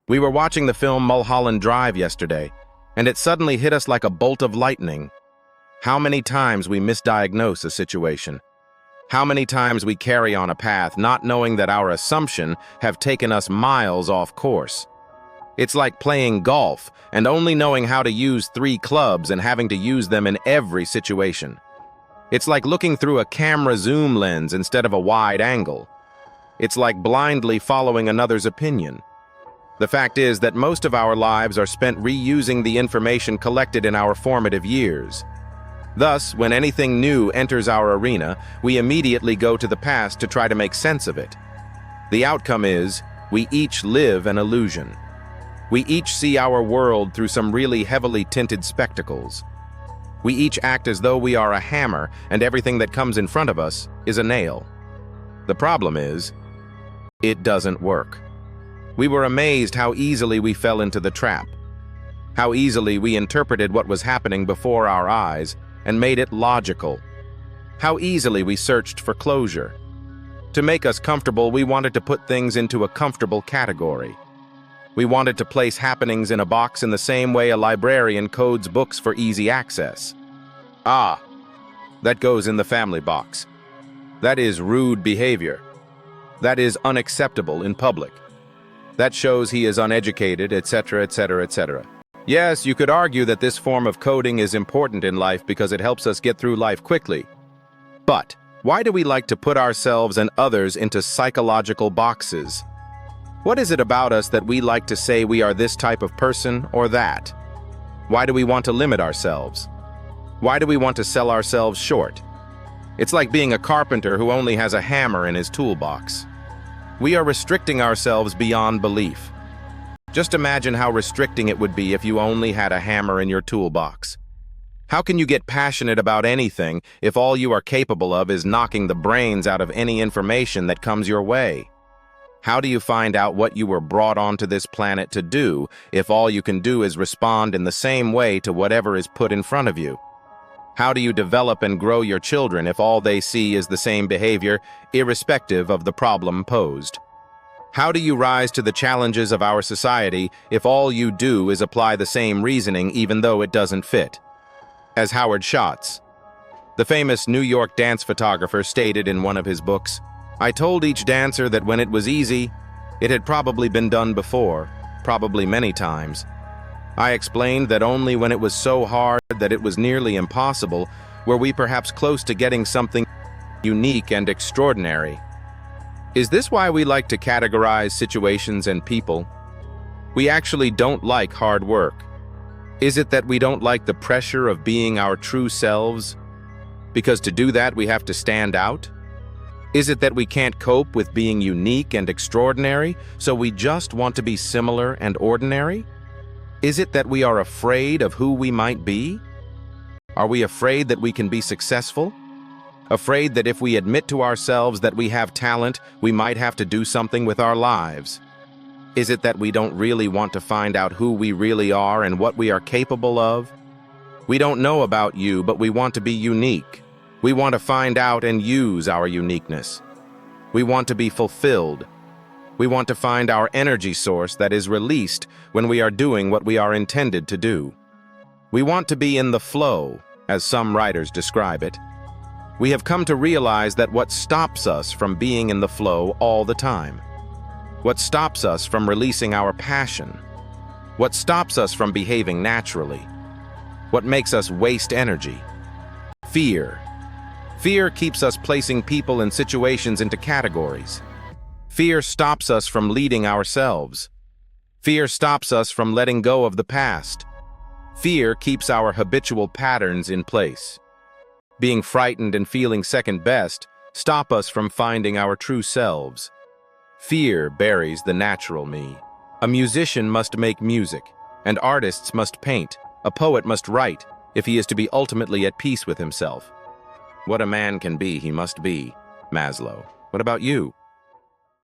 We were watching the film Mulholland Drive yesterday, and it suddenly hit us like a bolt of lightning. How many times we misdiagnose a situation. How many times we carry on a path not knowing that our assumption have taken us miles off course. It's like playing golf and only knowing how to use 3 clubs and having to use them in every situation. It's like looking through a camera zoom lens instead of a wide angle. It's like blindly following another's opinion. The fact is that most of our lives are spent reusing the information collected in our formative years. Thus, when anything new enters our arena, we immediately go to the past to try to make sense of it. The outcome is, we each live an illusion. We each see our world through some really heavily tinted spectacles. We each act as though we are a hammer and everything that comes in front of us is a nail. The problem is, it doesn't work. We were amazed how easily we fell into the trap, how easily we interpreted what was happening before our eyes and made it logical, how easily we searched for closure. To make us comfortable, we wanted to put things into a comfortable category. We wanted to place happenings in a box in the same way a librarian codes books for easy access. Ah, that goes in the family box. That is rude behavior. That is unacceptable in public. That shows he is uneducated, etc., etc., etc. Yes, you could argue that this form of coding is important in life because it helps us get through life quickly. But why do we like to put ourselves and others into psychological boxes? What is it about us that we like to say we are this type of person or that? Why do we want to limit ourselves? Why do we want to sell ourselves short? It's like being a carpenter who only has a hammer in his toolbox. We are restricting ourselves beyond belief. Just imagine how restricting it would be if you only had a hammer in your toolbox. How can you get passionate about anything if all you are capable of is knocking the brains out of any information that comes your way? How do you find out what you were brought onto this planet to do if all you can do is respond in the same way to whatever is put in front of you? How do you develop and grow your children if all they see is the same behavior, irrespective of the problem posed? How do you rise to the challenges of our society if all you do is apply the same reasoning even though it doesn't fit? As Howard Schatz, the famous New York dance photographer, stated in one of his books, "I told each dancer that when it was easy, it had probably been done before, probably many times. I explained that only when it was so hard that it was nearly impossible were we perhaps close to getting something unique and extraordinary." Is this why we like to categorize situations and people? We actually don't like hard work. Is it that we don't like the pressure of being our true selves? Because to do that we have to stand out? Is it that we can't cope with being unique and extraordinary, so we just want to be similar and ordinary? Is it that we are afraid of who we might be? Are we afraid that we can be successful? Afraid that if we admit to ourselves that we have talent, we might have to do something with our lives? Is it that we don't really want to find out who we really are and what we are capable of? We don't know about you, but we want to be unique. We want to find out and use our uniqueness. We want to be fulfilled. We want to find our energy source that is released when we are doing what we are intended to do. We want to be in the flow, as some writers describe it. We have come to realize that what stops us from being in the flow all the time, what stops us from releasing our passion, what stops us from behaving naturally, what makes us waste energy, fear. Fear keeps us placing people and situations into categories. Fear stops us from leading ourselves. Fear stops us from letting go of the past. Fear keeps our habitual patterns in place. Being frightened and feeling second best stop us from finding our true selves. Fear buries the natural me. A musician must make music, and artists must paint. A poet must write, if he is to be ultimately at peace with himself. What a man can be, he must be. Maslow. What about you?